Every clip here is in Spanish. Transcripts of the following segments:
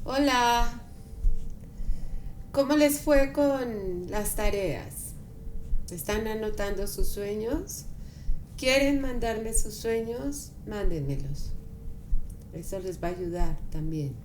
Hola, ¿cómo les fue con las tareas? ¿Están anotando sus sueños? ¿Quieren mandarme sus sueños? Mándenmelos. Eso les va a ayudar también.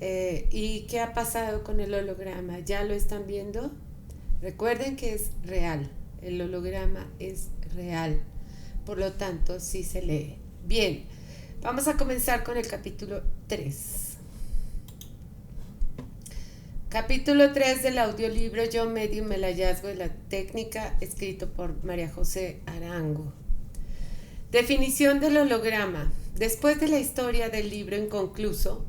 ¿Y qué ha pasado con el holograma? ¿Ya lo están viendo? Recuerden que es real. El holograma es real. Por lo tanto, sí se lee. Bien, vamos a comenzar con el capítulo 3. Capítulo 3 del audiolibro Yo Medium, el hallazgo de la técnica, escrito por María José Arango. Definición del holograma. Después de la historia del libro inconcluso,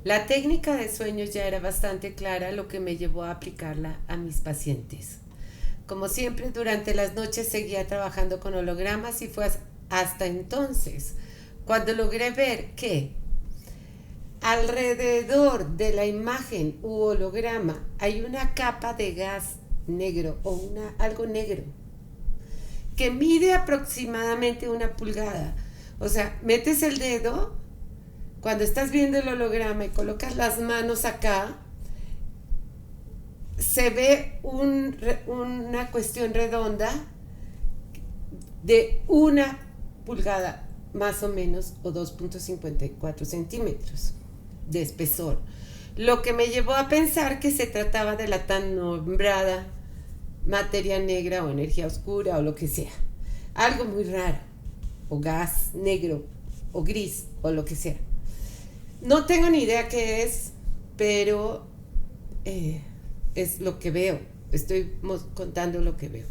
la técnica de sueños ya era bastante clara, lo que me llevó a aplicarla a mis pacientes. Como siempre, durante las noches seguía trabajando con hologramas y fue hasta entonces cuando logré ver que alrededor de la imagen u holograma hay una capa de gas negro o algo negro que mide aproximadamente 1 pulgada. O sea, metes el dedo cuando estás viendo el holograma y colocas las manos acá, se ve una cuestión redonda de 1 pulgada más o menos, o 2,54 centímetros de espesor, lo que me llevó a pensar que se trataba de la tan nombrada materia negra o energía oscura o lo que sea, algo muy raro, o gas negro o gris o lo que sea. No tengo ni idea qué es, pero es lo que veo. Estoy contando lo que veo.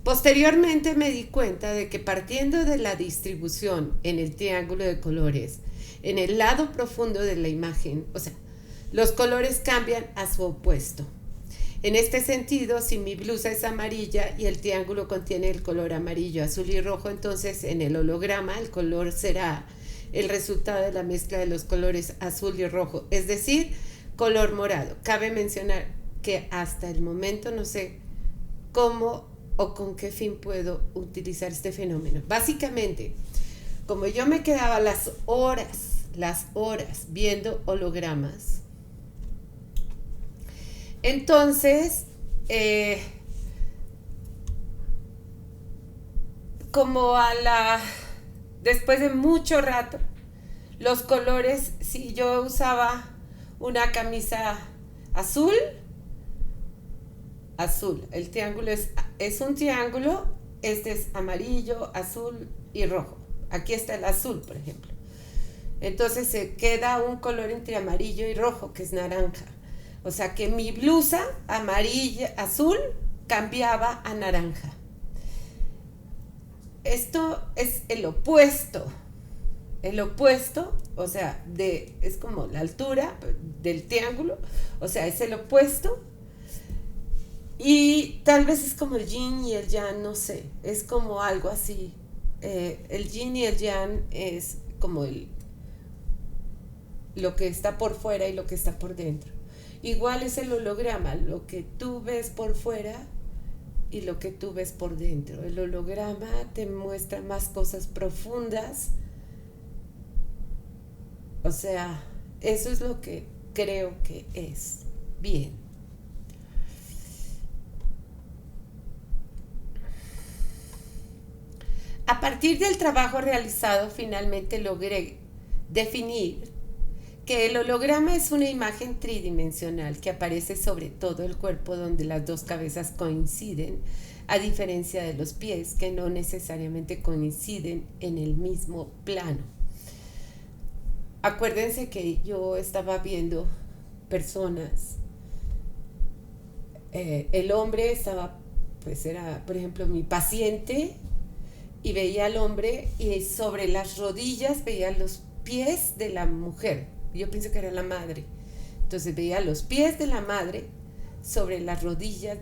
Posteriormente me di cuenta de que partiendo de la distribución en el triángulo de colores, en el lado profundo de la imagen, o sea, los colores cambian a su opuesto. En este sentido, si mi blusa es amarilla y el triángulo contiene el color amarillo, azul y rojo, entonces en el holograma el color será el resultado de la mezcla de los colores azul y rojo, es decir, color morado. Cabe mencionar que hasta el momento no sé cómo o con qué fin puedo utilizar este fenómeno. Básicamente, como yo me quedaba las horas viendo hologramas, entonces, como después de mucho rato, los colores, si yo usaba una camisa azul, el triángulo es un triángulo, este es amarillo, azul y rojo. Aquí está el azul, por ejemplo. Entonces se queda un color entre amarillo y rojo, que es naranja. O sea que mi blusa amarilla, azul, cambiaba a naranja. Esto es el opuesto. El opuesto, o sea, es como la altura del triángulo, o sea, es el opuesto. Y tal vez es como el yin y el yang, no sé, es como algo así. El yin y el yang es como lo que está por fuera y lo que está por dentro. Igual es el holograma, lo que tú ves por fuera y lo que tú ves por dentro. El holograma te muestra más cosas profundas. O sea, eso es lo que creo que es. Bien. A partir del trabajo realizado, finalmente logré definir que el holograma es una imagen tridimensional que aparece sobre todo el cuerpo donde las dos cabezas coinciden, a diferencia de los pies que no necesariamente coinciden en el mismo plano. Acuérdense que yo estaba viendo personas, el hombre estaba, pues era, por ejemplo, mi paciente, y veía al hombre y sobre las rodillas veía los pies de la mujer. Yo pienso que era la madre. Entonces veía los pies de la madre sobre las rodillas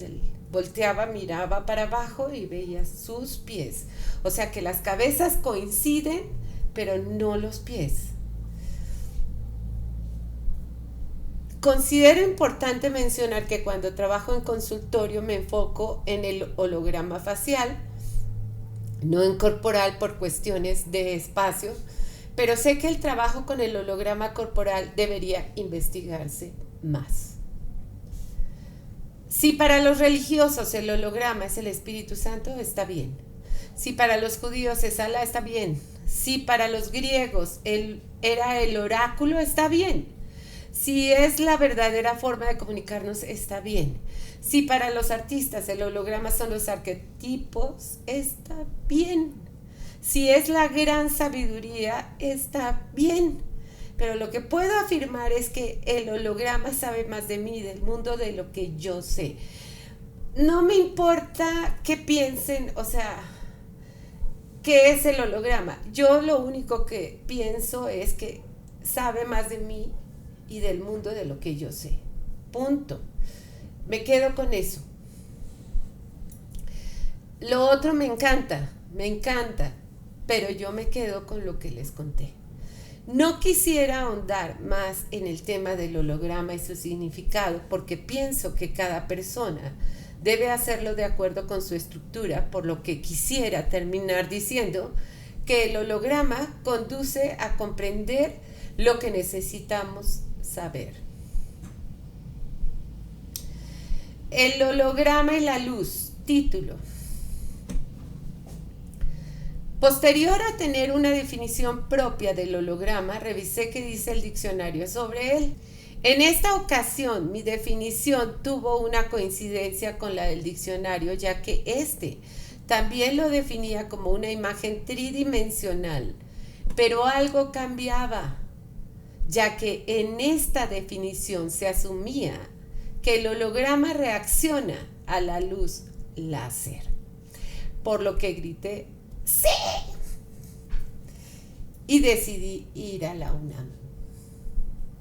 volteaba, miraba para abajo y veía sus pies. O sea que las cabezas coinciden, pero no los pies. Considero importante mencionar que cuando trabajo en consultorio me enfoco en el holograma facial, no en corporal por cuestiones de espacio, pero sé que el trabajo con el holograma corporal debería investigarse más. Si para los religiosos el holograma es el Espíritu Santo, está bien. Si para los judíos es Alá, está bien. Si para los griegos era el oráculo, está bien. Si es la verdadera forma de comunicarnos, está bien. Si para los artistas el holograma son los arquetipos, está bien. Si es la gran sabiduría, está bien. Pero lo que puedo afirmar es que el holograma sabe más de mí, del mundo, de lo que yo sé. No me importa qué piensen, o sea, qué es el holograma. Yo lo único que pienso es que sabe más de mí y del mundo de lo que yo sé. Punto. Me quedo con eso. Lo otro me encanta, pero yo me quedo con lo que les conté. No quisiera ahondar más en el tema del holograma y su significado, porque pienso que cada persona debe hacerlo de acuerdo con su estructura, por lo que quisiera terminar diciendo que el holograma conduce a comprender lo que necesitamos saber. El holograma y la luz, título. Posterior a tener una definición propia del holograma, revisé qué dice el diccionario sobre él. En esta ocasión, mi definición tuvo una coincidencia con la del diccionario, ya que este también lo definía como una imagen tridimensional, pero algo cambiaba, ya que en esta definición se asumía que el holograma reacciona a la luz láser, por lo que grité ¡sí! Y decidí ir a la UNAM,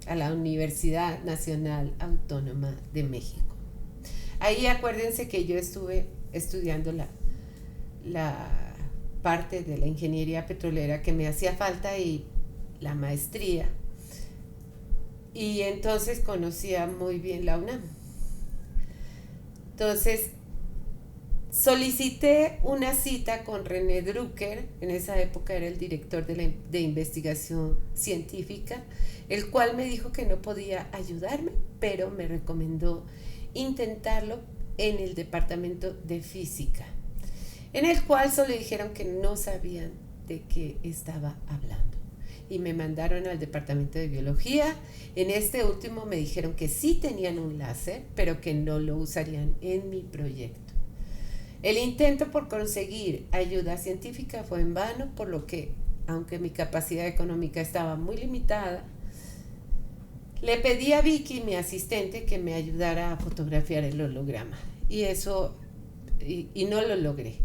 a la Universidad Nacional Autónoma de México. Ahí acuérdense que yo estuve estudiando la parte de la ingeniería petrolera que me hacía falta y la maestría. Y entonces conocía muy bien la UNAM. Entonces solicité una cita con René Drucker, en esa época era el director de investigación científica, el cual me dijo que no podía ayudarme, pero me recomendó intentarlo en el departamento de física, en el cual solo dijeron que no sabían de qué estaba hablando. Y me mandaron al departamento de biología. En este último me dijeron que sí tenían un láser, pero que no lo usarían en mi proyecto. El intento por conseguir ayuda científica fue en vano, por lo que, aunque mi capacidad económica estaba muy limitada, le pedí a Vicky, mi asistente, que me ayudara a fotografiar el holograma. Y no lo logré.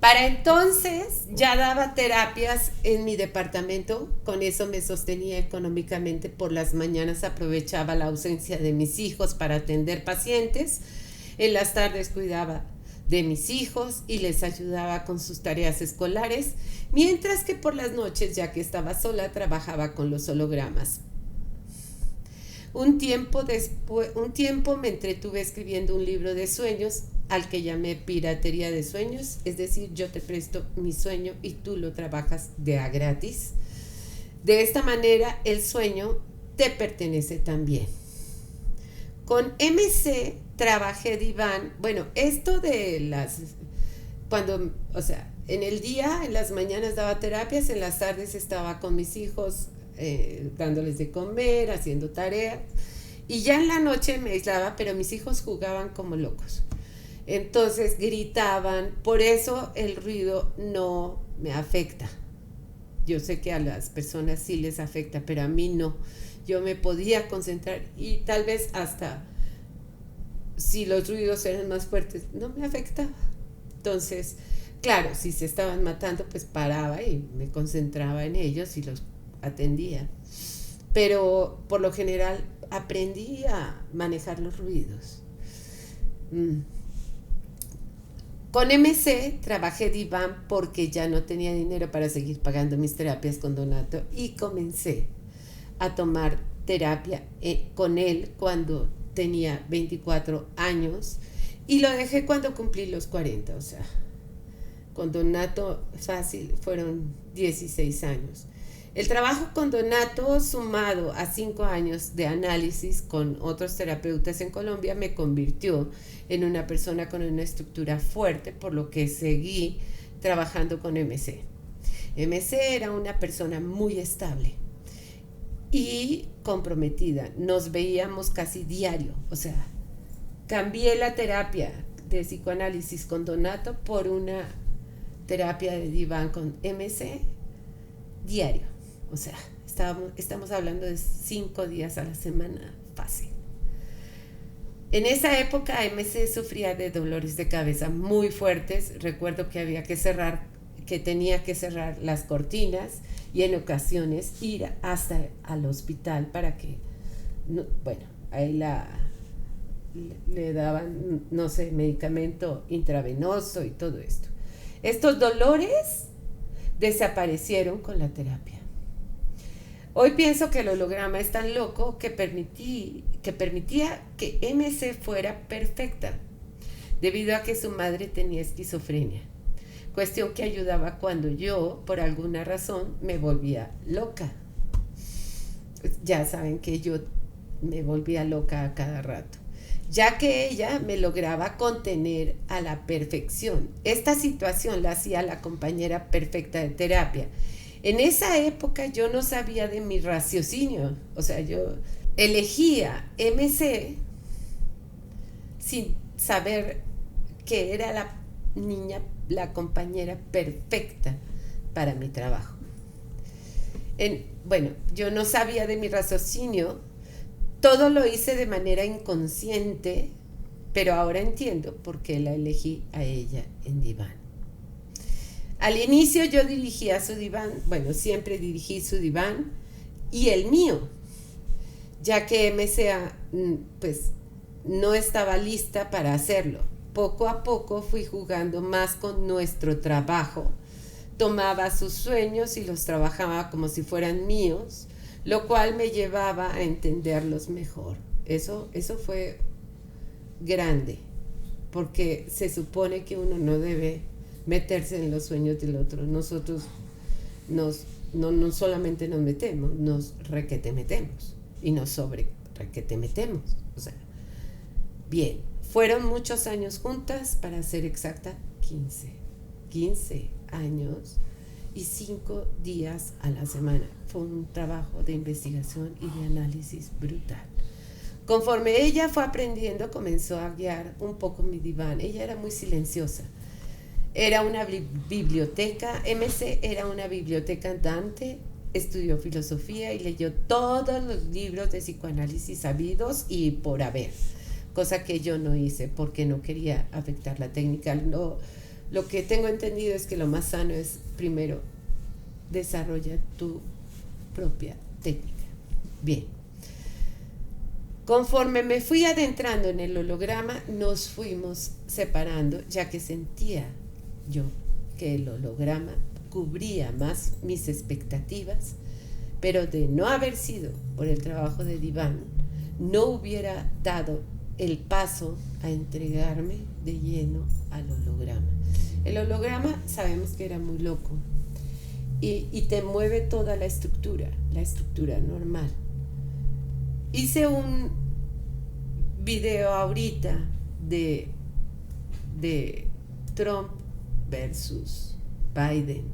Para entonces ya daba terapias en mi departamento, con eso me sostenía económicamente. Por las mañanas aprovechaba la ausencia de mis hijos para atender pacientes, en las tardes cuidaba de mis hijos y les ayudaba con sus tareas escolares, mientras que por las noches, ya que estaba sola, trabajaba con los hologramas. Un tiempo me entretuve escribiendo un libro de sueños, al que llamé Piratería de Sueños, es decir, yo te presto mi sueño y tú lo trabajas de a gratis. De esta manera, el sueño te pertenece también. Con MC trabajé diván. Bueno, esto de en el día, en las mañanas daba terapias, en las tardes estaba con mis hijos, dándoles de comer, haciendo tareas, y ya en la noche me aislaba, pero mis hijos jugaban como locos. Entonces gritaban, por eso el ruido no me afecta. Yo sé que a las personas sí les afecta, pero a mí no. Yo me podía concentrar y tal vez hasta si los ruidos eran más fuertes, no me afectaba. Entonces, claro, si se estaban matando, pues paraba y me concentraba en ellos y los atendía. Pero por lo general aprendí a manejar los ruidos. Con MC trabajé diván porque ya no tenía dinero para seguir pagando mis terapias con Donato y comencé a tomar terapia con él cuando tenía 24 años y lo dejé cuando cumplí los 40, o sea, Con Donato fácil fueron 16 años. El trabajo con Donato, sumado a 5 años de análisis con otros terapeutas en Colombia, me convirtió en una persona con una estructura fuerte, por lo que seguí trabajando con MC. MC era una persona muy estable y comprometida. Nos veíamos casi diario. O sea, cambié la terapia de psicoanálisis con Donato por una terapia de diván con MC diario. O sea, estamos hablando de 5 días a la semana fácil. En esa época MC sufría de dolores de cabeza muy fuertes. Recuerdo que tenía que cerrar las cortinas y en ocasiones ir hasta al hospital para que, ahí le daban, no sé, medicamento intravenoso y todo esto. Estos dolores desaparecieron con la terapia. Hoy pienso que el holograma es tan loco que permitía que MC fuera perfecta, debido a que su madre tenía esquizofrenia, cuestión que ayudaba cuando yo, por alguna razón, me volvía loca. Ya saben que yo me volvía loca a cada rato, ya que ella me lograba contener a la perfección. Esta situación la hacía la compañera perfecta de terapia. En esa época yo no sabía de mi raciocinio, o sea, yo elegía MC sin saber que era la compañera perfecta para mi trabajo. Yo no sabía de mi raciocinio, todo lo hice de manera inconsciente, pero ahora entiendo por qué la elegí a ella en diván. Al inicio yo dirigía su diván, siempre dirigí su diván y el mío, ya que MCA no estaba lista para hacerlo. Poco a poco fui jugando más con nuestro trabajo, tomaba sus sueños y los trabajaba como si fueran míos, lo cual me llevaba a entenderlos mejor. Eso fue grande, porque se supone que uno no debe meterse en los sueños del otro. Nosotros no solamente nos metemos, nos requete metemos y nos sobre requete metemos. O sea, bien, fueron muchos años juntas, para ser exacta, 15 años y 5 días a la semana. Fue un trabajo de investigación y de análisis brutal. Conforme ella fue aprendiendo, comenzó a guiar un poco mi diván. Ella era muy silenciosa. Era una biblioteca, MC era una biblioteca andante, estudió filosofía y leyó todos los libros de psicoanálisis sabidos y por haber, cosa que yo no hice porque no quería afectar la técnica. Lo que tengo entendido es que lo más sano es primero desarrolla tu propia técnica. Bien. Conforme me fui adentrando en el holograma, nos fuimos separando, ya que sentía yo que el holograma cubría más mis expectativas, pero de no haber sido por el trabajo de diván, no hubiera dado el paso a entregarme de lleno al holograma. El holograma sabemos que era muy loco y te mueve toda la estructura normal. Hice un video ahorita de Trump versus Biden,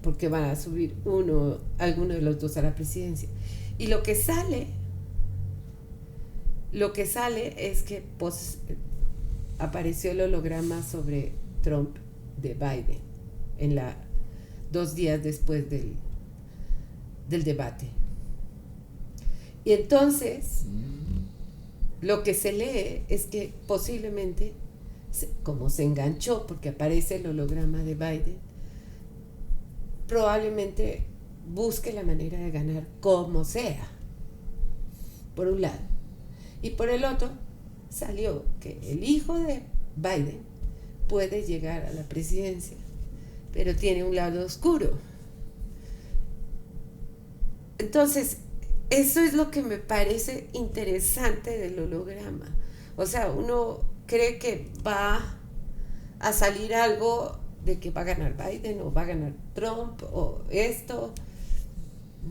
porque van a subir alguno de los dos a la presidencia, y lo que sale es que apareció el holograma sobre Trump de Biden 2 días después del debate. Y entonces lo que se lee es que posiblemente, como se enganchó porque aparece el holograma de Biden, probablemente busque la manera de ganar como sea, por un lado. Y por el otro, salió que el hijo de Biden puede llegar a la presidencia, pero tiene un lado oscuro. Entonces, eso es lo que me parece interesante del holograma. O sea, uno cree que va a salir algo de que va a ganar Biden o va a ganar Trump o esto.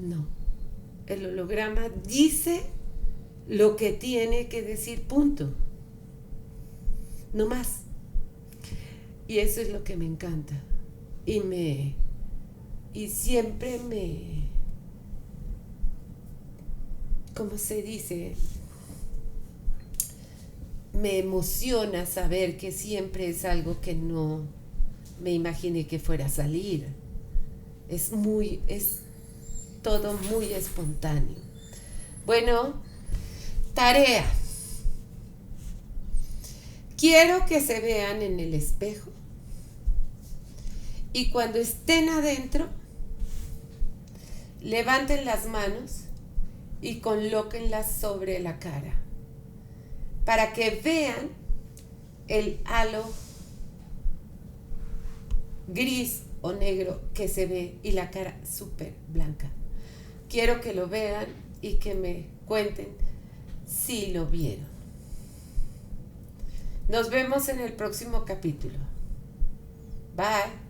No. El holograma dice lo que tiene que decir, punto. No más. Y eso es lo que me encanta. Y siempre ¿cómo se dice? Me emociona saber que siempre es algo que no me imaginé que fuera a salir. Es todo muy espontáneo. Bueno, tarea. Quiero que se vean en el espejo y cuando estén adentro, levanten las manos y colóquenlas sobre la cara para que vean el halo gris o negro que se ve y la cara súper blanca. Quiero que lo vean y que me cuenten si lo vieron. Nos vemos en el próximo capítulo. Bye.